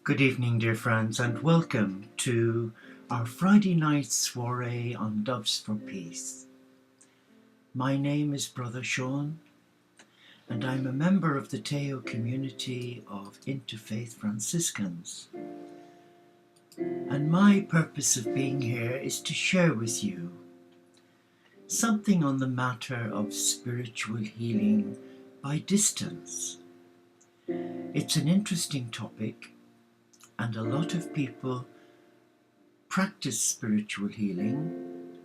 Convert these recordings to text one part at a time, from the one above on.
Good evening, dear friends, and welcome to our Friday night soiree on Doves for Peace. My name is Brother Sean, and I'm a member of the Teo community of Interfaith Franciscans. And my purpose of being here is to share with you something on the matter of spiritual healing by distance. It's an interesting topic, and a lot of people practice spiritual healing,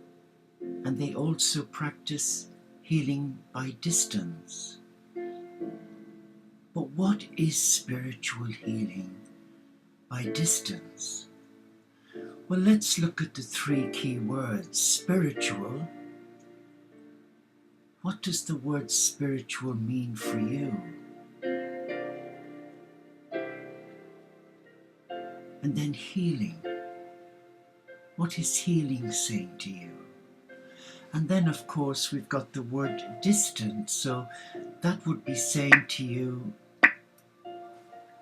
and they also practice healing by distance. But what is spiritual healing by distance? Well, let's look at the three key words. Spiritual. What does the word spiritual mean for you? And then healing. What is healing saying to you? And then, of course, we've got the word distant, so that would be saying to you,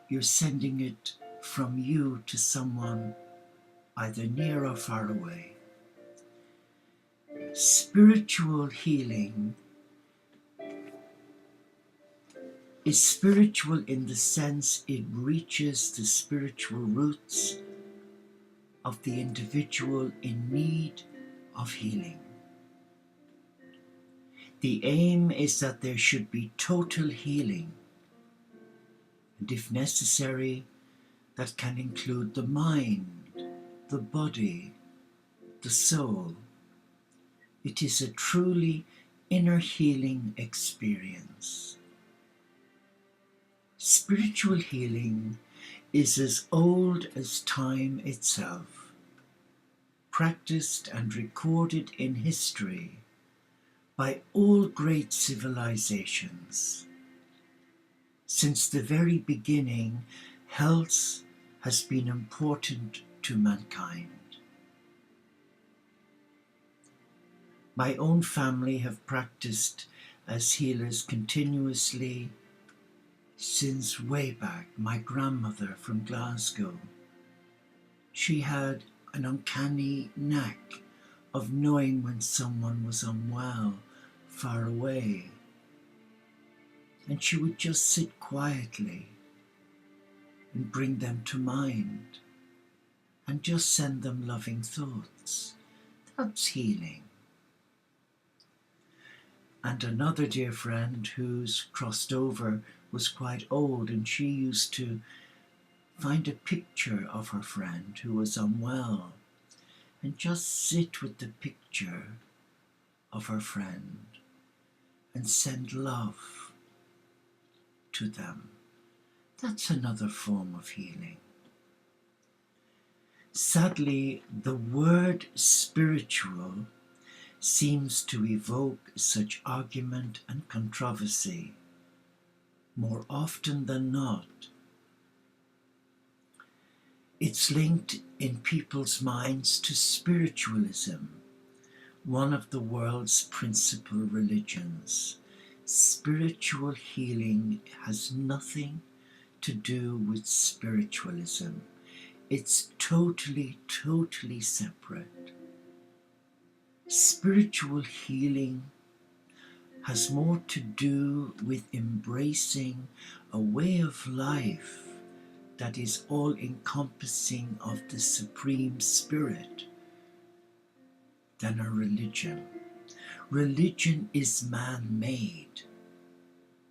you're sending it from you to someone either near or far away. Spiritual healing is spiritual in the sense it reaches the spiritual roots of the individual in need of healing. The aim is that there should be total healing, and if necessary, that can include the mind, the body, the soul. It is a truly inner healing experience. Spiritual healing is as old as time itself, practiced and recorded in history by all great civilizations. Since the very beginning, health has been important to mankind. My own family have practiced as healers continuously since way back. My grandmother from Glasgow, she had an uncanny knack of knowing when someone was unwell far away, and she would just sit quietly and bring them to mind and just send them loving thoughts. That's healing. And another dear friend who's crossed over was quite old, and she used to find a picture of her friend who was unwell and just sit with the picture of her friend and send love to them. That's another form of healing. Sadly, the word spiritual seems to evoke such argument and controversy more often than not. It's linked in people's minds to spiritualism, one of the world's principal religions. Spiritual healing has nothing to do with spiritualism. It's totally separate. Spiritual healing has more to do with embracing a way of life that is all-encompassing of the Supreme Spirit than a religion. Religion is man-made.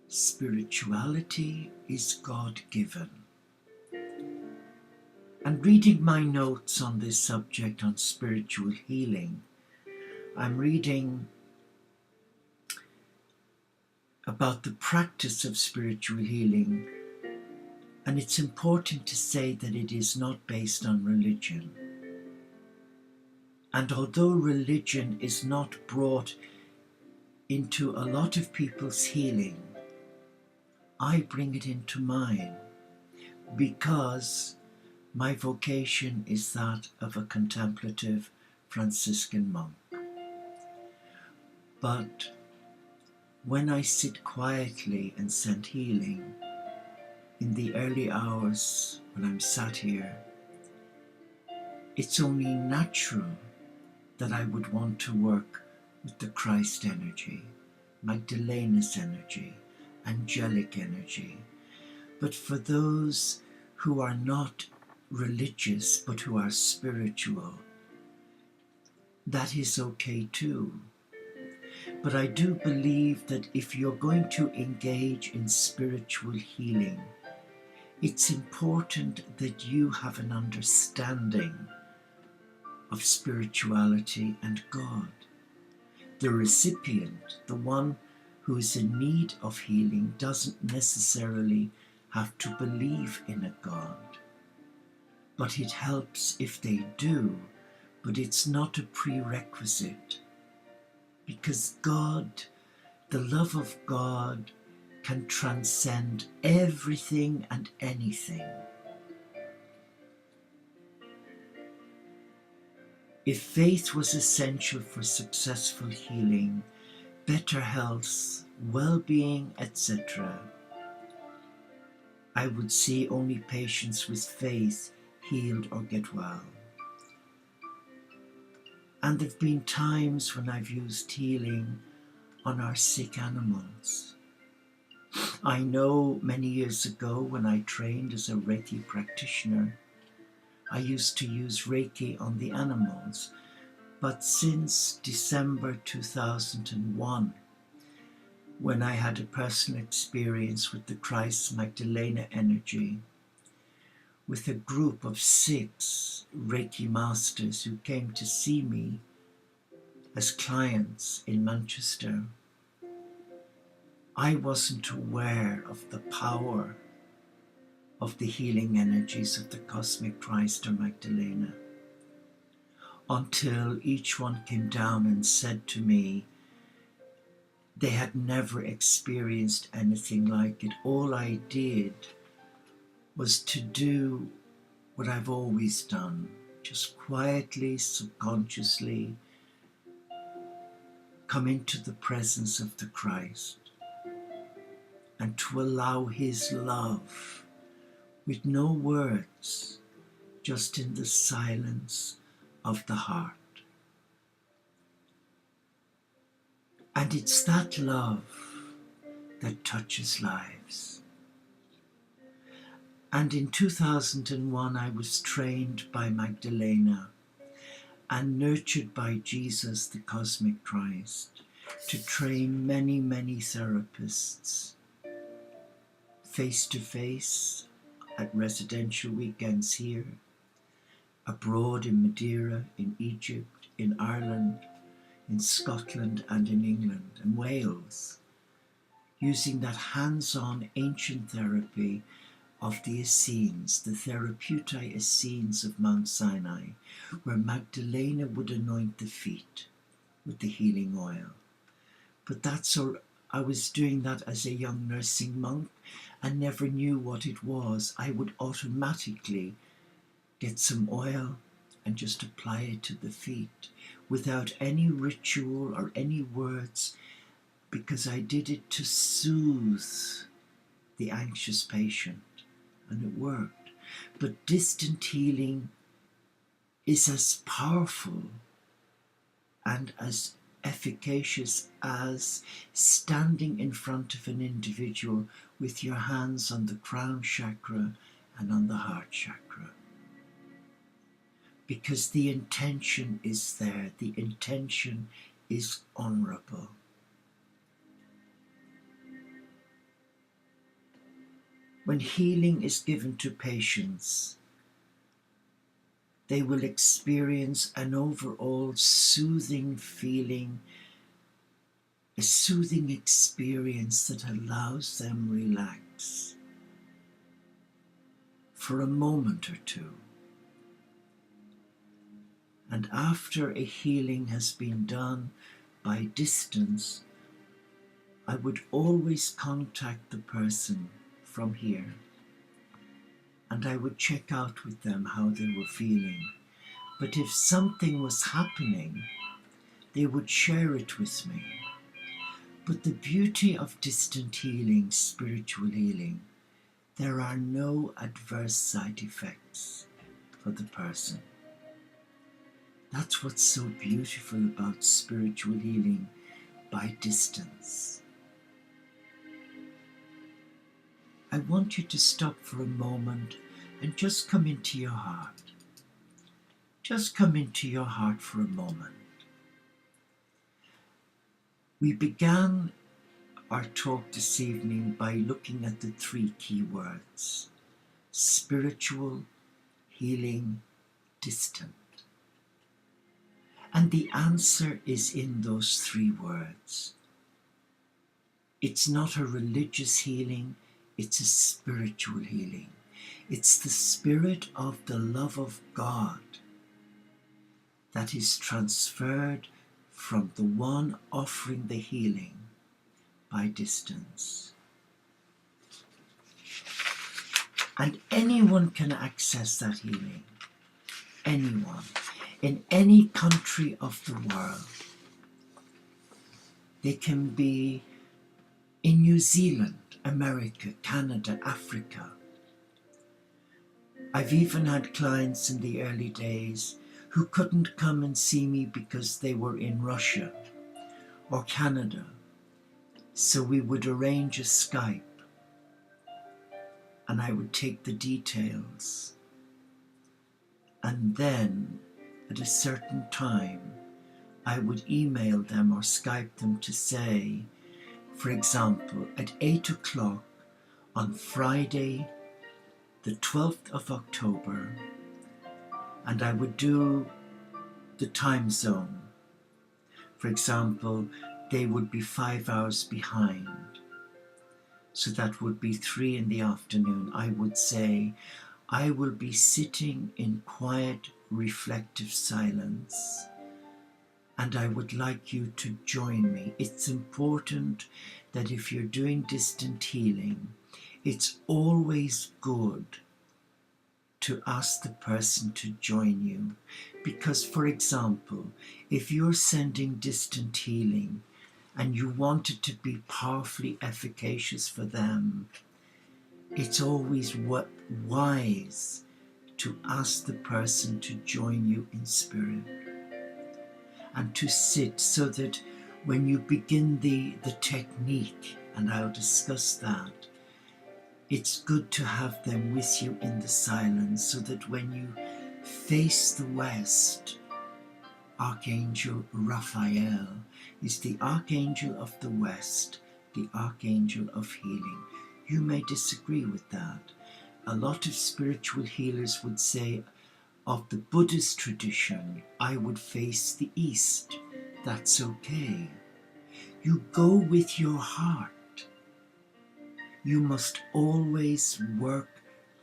Spirituality is God-given. And reading my notes on this subject on spiritual healing, I'm reading about the practice of spiritual healing, and it's important to say that it is not based on religion. And although religion is not brought into a lot of people's healing, I bring it into mine because my vocation is that of a contemplative Franciscan monk. But when I sit quietly and send healing, in the early hours when I'm sat here, it's only natural that I would want to work with the Christ energy, Magdalena's energy, angelic energy. But for those who are not religious but who are spiritual, that is okay too. But I do believe that if you're going to engage in spiritual healing, it's important that you have an understanding of spirituality and God. The recipient, the one who is in need of healing, doesn't necessarily have to believe in a God. But it helps if they do, but it's not a prerequisite. Because God, the love of God, can transcend everything and anything. If faith was essential for successful healing, better health, well-being, etc., I would see only patients with faith healed or get well. And there have been times when I've used healing on our sick animals. I know many years ago when I trained as a Reiki practitioner, I used to use Reiki on the animals, but since December 2001, when I had a personal experience with the Christ Magdalena energy, with a group of 6 Reiki masters who came to see me as clients in Manchester, I wasn't aware of the power of the healing energies of the cosmic Christ or Magdalena until each one came down and said to me they had never experienced anything like it. All I did was to do what I've always done, just quietly, subconsciously come into the presence of the Christ and to allow his love with no words, just in the silence of the heart. And it's that love that touches lives. And in 2001, I was trained by Magdalena and nurtured by Jesus, the cosmic Christ, to train many, many therapists, face-to-face at residential weekends here, abroad in Madeira, in Egypt, in Ireland, in Scotland and in England and Wales, using that hands-on ancient therapy of the Essenes, the Therapeutae Essenes of Mount Sinai, where Magdalena would anoint the feet with the healing oil. But I was doing that as a young nursing monk and never knew what it was. I would automatically get some oil and just apply it to the feet without any ritual or any words, because I did it to soothe the anxious patient, and it worked. But distant healing is as powerful and as efficacious as standing in front of an individual with your hands on the crown chakra and on the heart chakra. Because the intention is there, the intention is honorable. When healing is given to patients, they will experience an overall soothing feeling, a soothing experience that allows them relax for a moment or two. And after a healing has been done by distance, I would always contact the person from here, and I would check out with them how they were feeling. But if something was happening, they would share it with me. But the beauty of distant healing, spiritual healing, there are no adverse side effects for the person. That's what's so beautiful about spiritual healing by distance. I want you to stop for a moment and just come into your heart. Just come into your heart for a moment. We began our talk this evening by looking at the 3 key words: spiritual, healing, distant. And the answer is in those 3 words. It's not a religious healing, it's a spiritual healing. It's the spirit of the love of God that is transferred from the one offering the healing by distance. And anyone can access that healing. Anyone. In any country of the world. They can be in New Zealand, America, Canada, Africa. I've even had clients in the early days who couldn't come and see me because they were in Russia or Canada. So we would arrange a Skype and I would take the details. And then at a certain time, I would email them or Skype them to say, for example, at 8 o'clock on Friday, the 12th of October, and I would do the time zone. For example, they would be 5 hours behind. So that would be 3 in the afternoon. I would say, I will be sitting in quiet, reflective silence, and I would like you to join me. It's important that if you're doing distant healing, it's always good to ask the person to join you. Because, for example, if you're sending distant healing and you want it to be powerfully efficacious for them, it's always wise to ask the person to join you in spirit and to sit, so that when you begin the technique, and I'll discuss that, it's good to have them with you in the silence, so that when you face the west, Archangel Raphael is the Archangel of the West, the Archangel of healing. You may disagree with that. A lot of spiritual healers would say, of the Buddhist tradition, I would face the East. That's okay. You go with your heart. You must always work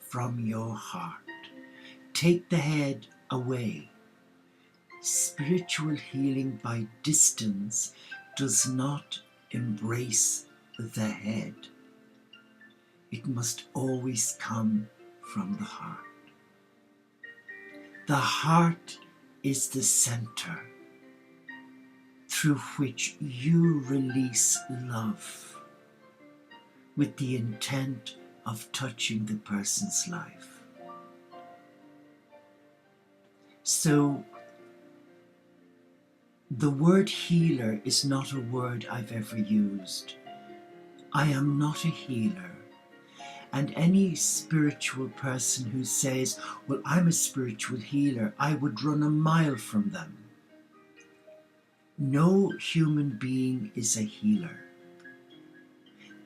from your heart. Take the head away. Spiritual healing by distance does not embrace the head. It must always come from the heart. The heart is the center through which you release love with the intent of touching the person's life. So, the word healer is not a word I've ever used. I am not a healer. And any spiritual person who says, well, I'm a spiritual healer, I would run a mile from them. No human being is a healer.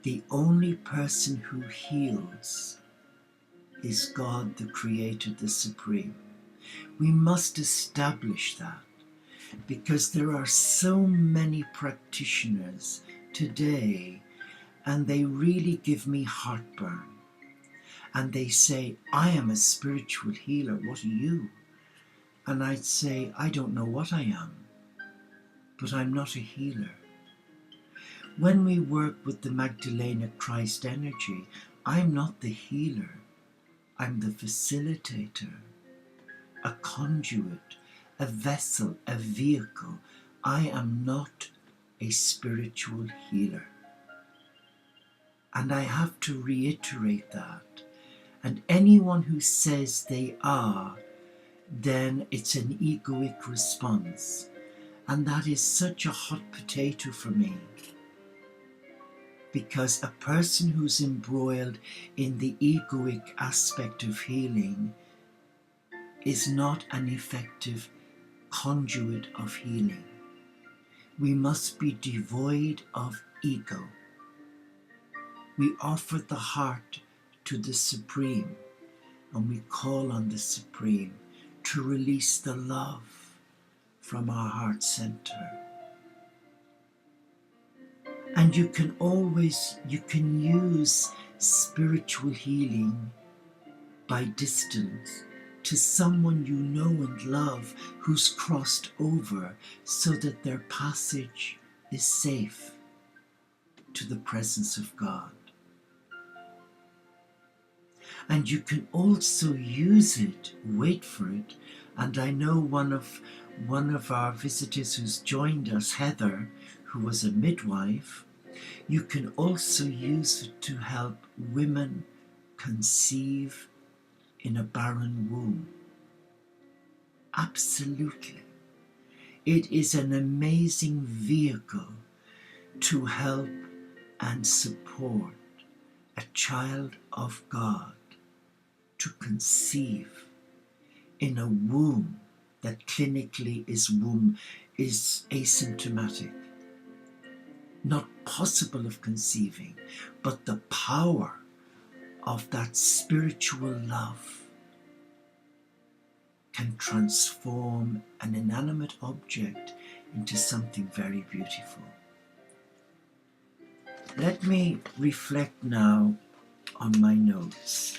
The only person who heals is God, the Creator, the Supreme. We must establish that, because there are so many practitioners today, and they really give me heartburn. And they say, I am a spiritual healer, what are you? And I'd say, I don't know what I am, but I'm not a healer. When we work with the Magdalena Christ energy, I'm not the healer, I'm the facilitator, a conduit, a vessel, a vehicle. I am not a spiritual healer. And I have to reiterate that, And anyone who says they are, then it's an egoic response. And that is such a hot potato for me. Because a person who's embroiled in the egoic aspect of healing is not an effective conduit of healing. We must be devoid of ego. We offer the heart to the Supreme, and we call on the Supreme to release the love from our heart center. And you can use spiritual healing by distance to someone you know and love who's crossed over, so that their passage is safe to the presence of God. And you can also use it, wait for it, and I know one of our visitors who's joined us, Heather, who was a midwife, you can also use it to help women conceive in a barren womb. Absolutely. It is an amazing vehicle to help and support a child of God to conceive in a womb that clinically is asymptomatic, not possible of conceiving, but the power of that spiritual love can transform an inanimate object into something very beautiful. Let me reflect now on my notes,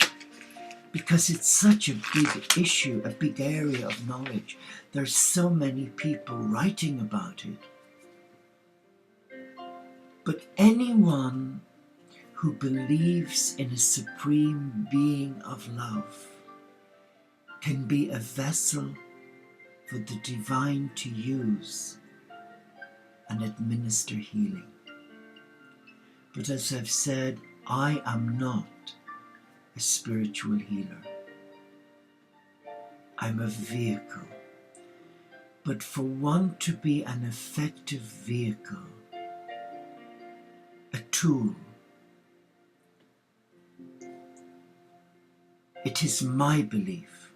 because it's such a big issue, a big area of knowledge. There's so many people writing about it. But anyone who believes in a supreme being of love can be a vessel for the divine to use and administer healing. But as I've said, I am not a spiritual healer. I'm a vehicle. But for one to be an effective vehicle, a tool, it is my belief,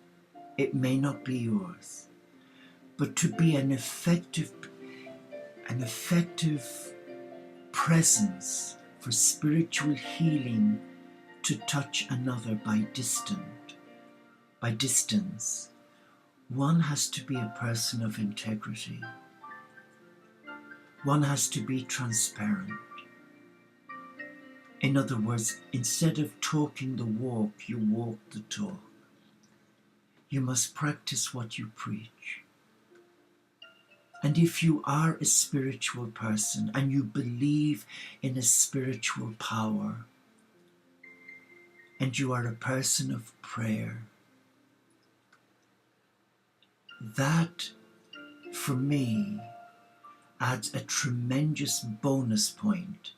it may not be yours, but to be an effective presence for spiritual healing, to touch another by distance, one has to be a person of integrity. One has to be transparent. In other words, instead of talking the walk, you walk the talk. You must practice what you preach. And if you are a spiritual person and you believe in a spiritual power, and you are a person of prayer, that, for me, adds a tremendous bonus point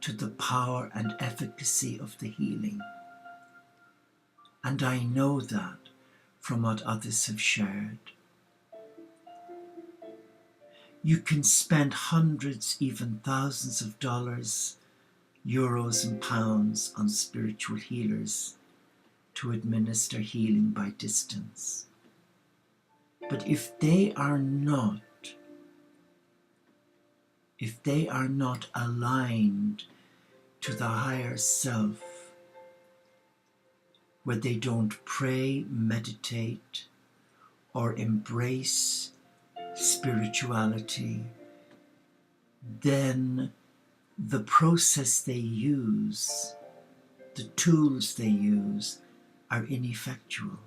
to the power and efficacy of the healing. And I know that from what others have shared. You can spend hundreds, even thousands of dollars, euros and pounds on spiritual healers to administer healing by distance. But if they are not aligned to the higher self, where they don't pray, meditate, or embrace spirituality, then the process they use, the tools they use, are ineffectual.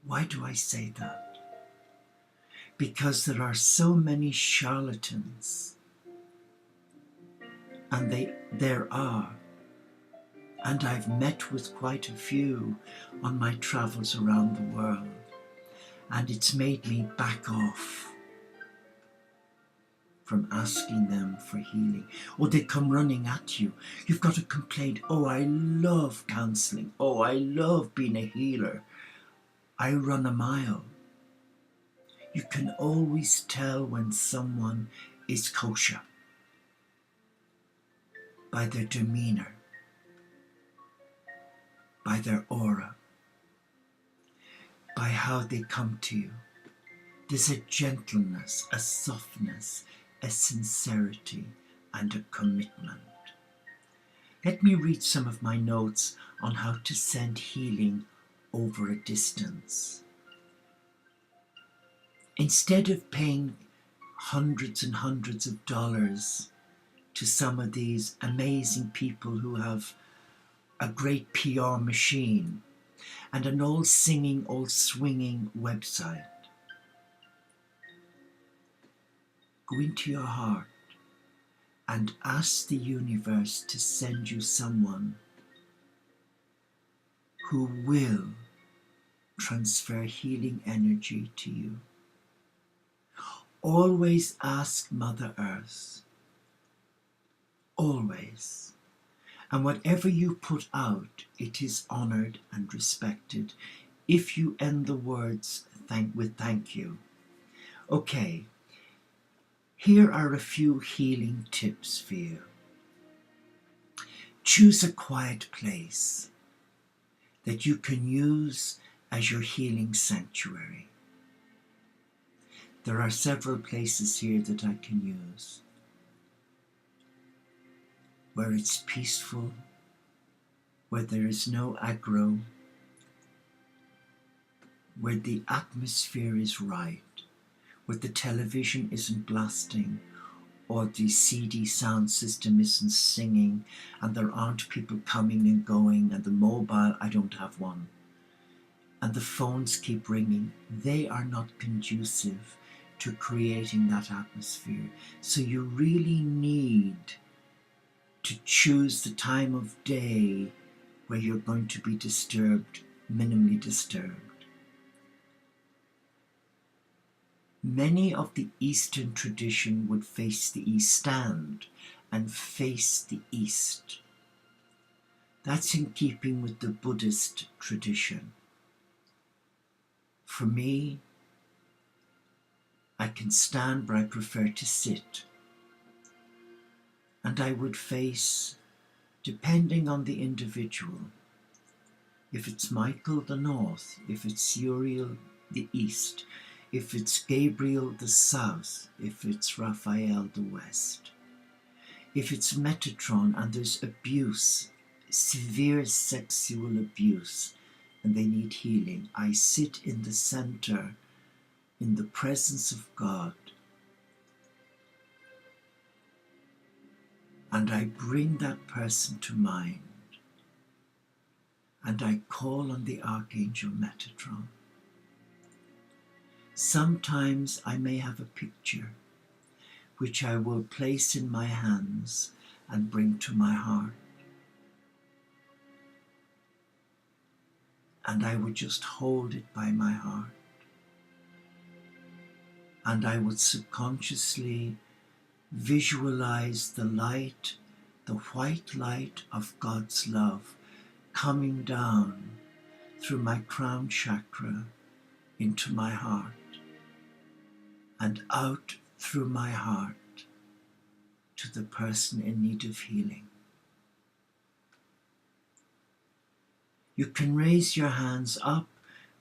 Why do I say that? Because there are so many charlatans, and there are, and I've met with quite a few on my travels around the world, and it's made me back off. from asking them for healing. Or they come running at you. You've got a complaint. Oh, I love counseling. Oh, I love being a healer. I run a mile. You can always tell when someone is kosher by their demeanor, by their aura, by how they come to you. There's a gentleness, a softness, a sincerity, and a commitment. Let me read some of my notes on how to send healing over a distance. Instead of paying hundreds and hundreds of dollars to some of these amazing people who have a great PR machine and an old singing, old swinging website, go into your heart and ask the universe to send you someone who will transfer healing energy to you. Always ask Mother Earth. Always. And whatever you put out, it is honored and respected if you end the words with thank you. Okay, here are a few healing tips for you. Choose a quiet place that you can use as your healing sanctuary. There are several places here that I can use where it's peaceful, where there is no aggro, where the atmosphere is right, where the television isn't blasting or the CD sound system isn't singing and there aren't people coming and going and the mobile, I don't have one, and the phones keep ringing. They are not conducive to creating that atmosphere. So you really need to choose the time of day where you're going to be disturbed, minimally disturbed. Many of the Eastern tradition would face the east, stand and face the east. That's in keeping with the Buddhist tradition. For me, I can stand, but I prefer to sit. And I would face, depending on the individual, if it's Michael, the north, if it's Uriel, the east, if it's Gabriel, the south, if it's Raphael, the west, if it's Metatron and there's abuse, severe sexual abuse, and they need healing, I sit in the center, in the presence of God, and I bring that person to mind, and I call on the Archangel Metatron. Sometimes I may have a picture which I will place in my hands and bring to my heart. And I would just hold it by my heart. And I would subconsciously visualize the light, the white light of God's love coming down through my crown chakra into my heart and out through my heart to the person in need of healing. You can raise your hands up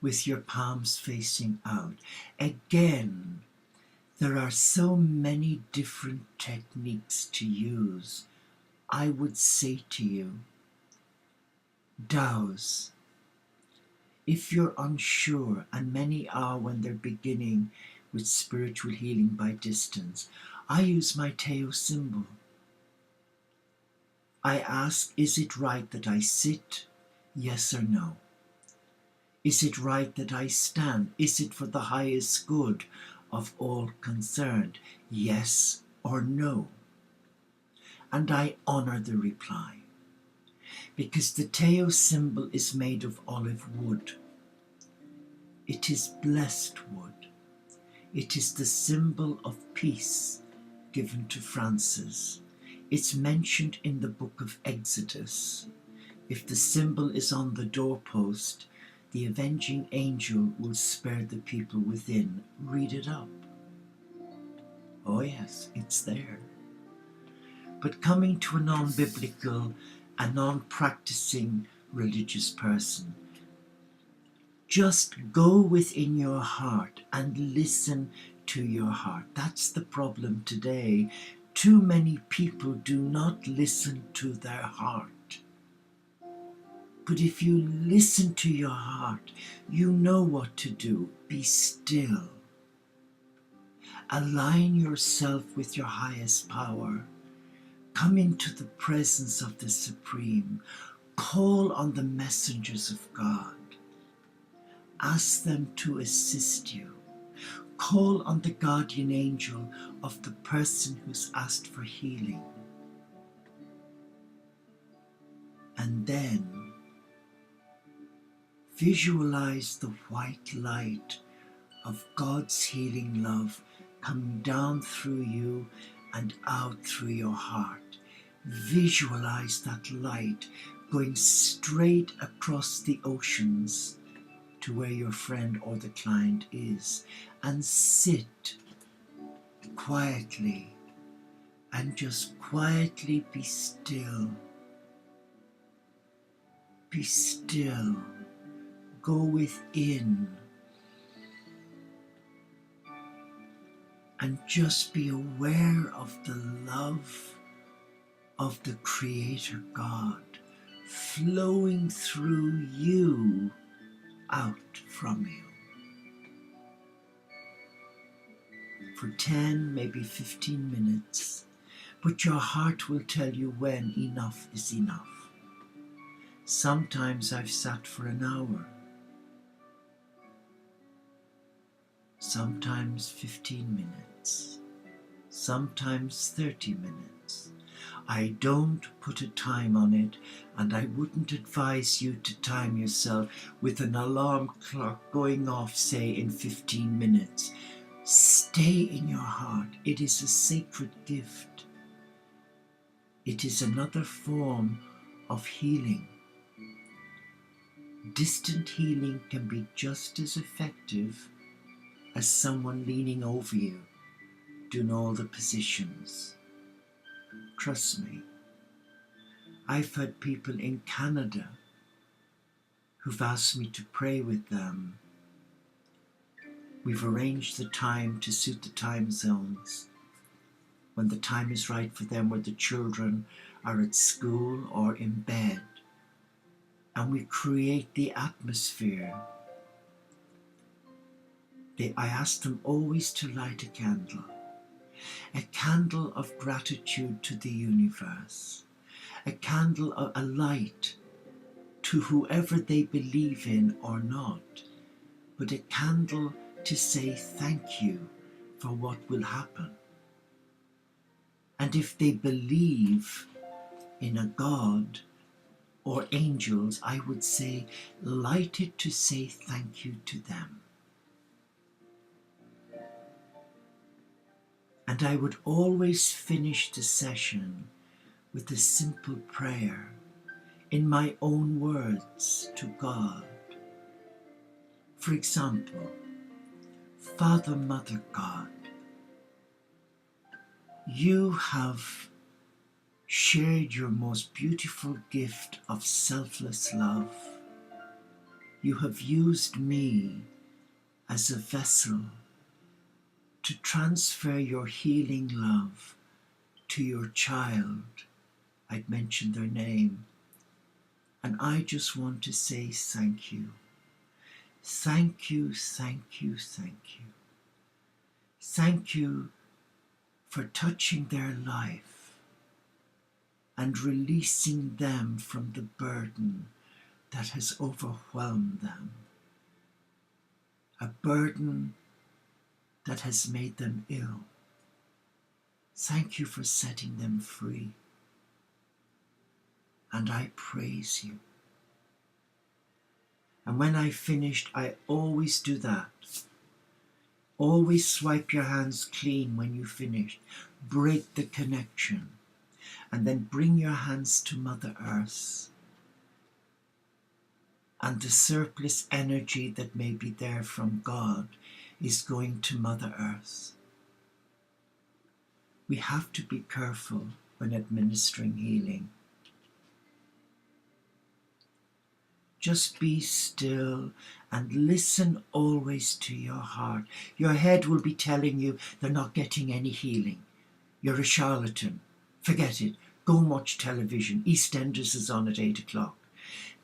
with your palms facing out. Again, there are so many different techniques to use. I would say to you, douse. If you're unsure, and many are when they're beginning with spiritual healing by distance, I use my Teo symbol. I ask, is it right that I sit? Yes or no? Is it right that I stand? Is it for the highest good of all concerned? Yes or no? And I honor the reply. Because the Teo symbol is made of olive wood. It is blessed wood. It is the symbol of peace, given to Francis. It's mentioned in the book of Exodus. If the symbol is on the doorpost, the avenging angel will spare the people within. Read it up. Oh yes, it's there. But coming to a non-biblical, a non-practicing religious person, just go within your heart and listen to your heart. That's the problem today. Too many people do not listen to their heart. But if you listen to your heart, you know what to do. Be still. Align yourself with your highest power. Come into the presence of the Supreme. Call on the messengers of God. Ask them to assist you. Call on the guardian angel of the person who's asked for healing. And then visualize the white light of God's healing love coming down through you and out through your heart. Visualize that light going straight across the oceans to where your friend or the client is, and sit quietly and just quietly be still. Be still. Go within and just be aware of the love of the Creator God flowing through you out from you. For 10, maybe 15 minutes, but your heart will tell you when enough is enough. Sometimes I've sat for an hour, sometimes 15 minutes, sometimes 30 minutes. I don't put a time on it, and I wouldn't advise you to time yourself with an alarm clock going off, say, in 15 minutes. Stay in your heart. It is a sacred gift. It is another form of healing. Distant healing can be just as effective as someone leaning over you, doing all the positions. Trust me. I've had people in Canada who've asked me to pray with them. We've arranged the time to suit the time zones. When the time is right for them, where the children are at school or in bed. And we create the atmosphere. I ask them always to light a candle of gratitude to the universe, a candle of a light to whoever they believe in or not, but a candle to say thank you for what will happen. And if they believe in a God or angels, I would say light it to say thank you to them. And I would always finish the session with a simple prayer in my own words to God. For example, Father, Mother God, you have shared your most beautiful gift of selfless love. You have used me as a vessel to transfer your healing love to your child. I'd mentioned their name. And I just want to say thank you. Thank you, thank you, thank you. Thank you for touching their life and releasing them from the burden that has overwhelmed them. A burden that has made them ill. Thank you for setting them free. And I praise you. And when I finished, I always do that. Always swipe your hands clean when you finish. break the connection, and then bring your hands to Mother Earth, and the surplus energy that may be there from God is going to Mother Earth. We have to be careful when administering healing. Just be still and listen always to your heart. Your head will be telling you they're not getting any healing. You're a charlatan. Forget it. Go and watch television. EastEnders is on at 8 o'clock.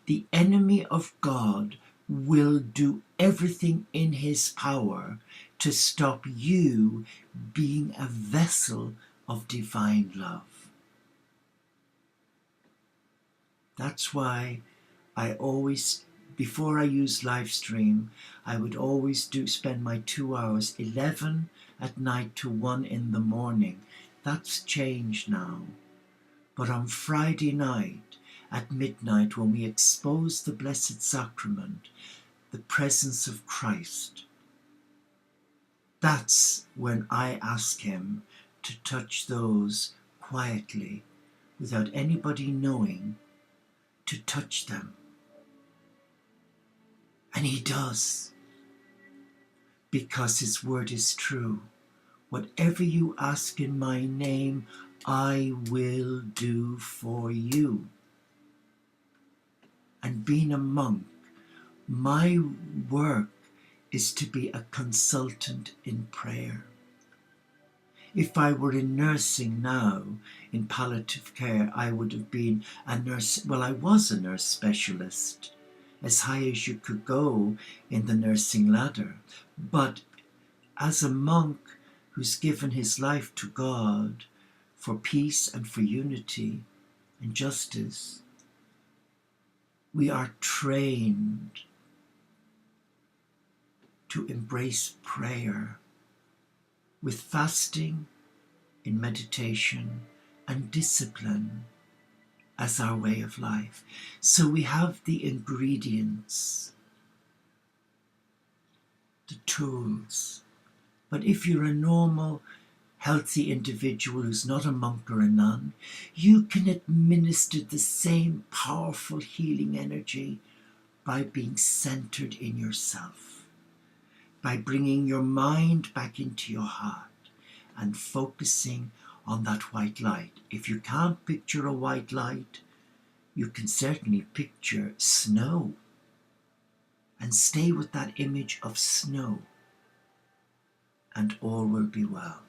The enemy of God will do everything in his power to stop you being a vessel of divine love. That's why I always, before I use live stream, I would always spend my 2 hours, 11 at night to 1 in the morning. That's changed now. But on Friday night at midnight, when we expose the Blessed Sacrament, the presence of Christ, that's when I ask him to touch those quietly, without anybody knowing, to touch them. And he does, because his word is true. Whatever you ask in my name, I will do for you. And being a monk, my work is to be a consultant in prayer. If I were in nursing now, in palliative care, I would have been a nurse. Well, I was a nurse specialist, as high as you could go in the nursing ladder. But as a monk who's given his life to God for peace and for unity and justice, we are trained to embrace prayer with fasting, in meditation, and discipline as our way of life. So we have the ingredients, the tools. But if you're a normal, healthy individual who's not a monk or a nun, you can administer the same powerful healing energy by being centered in yourself, by bringing your mind back into your heart and focusing on that white light. If you can't picture a white light, you can certainly picture snow, and stay with that image of snow, and all will be well.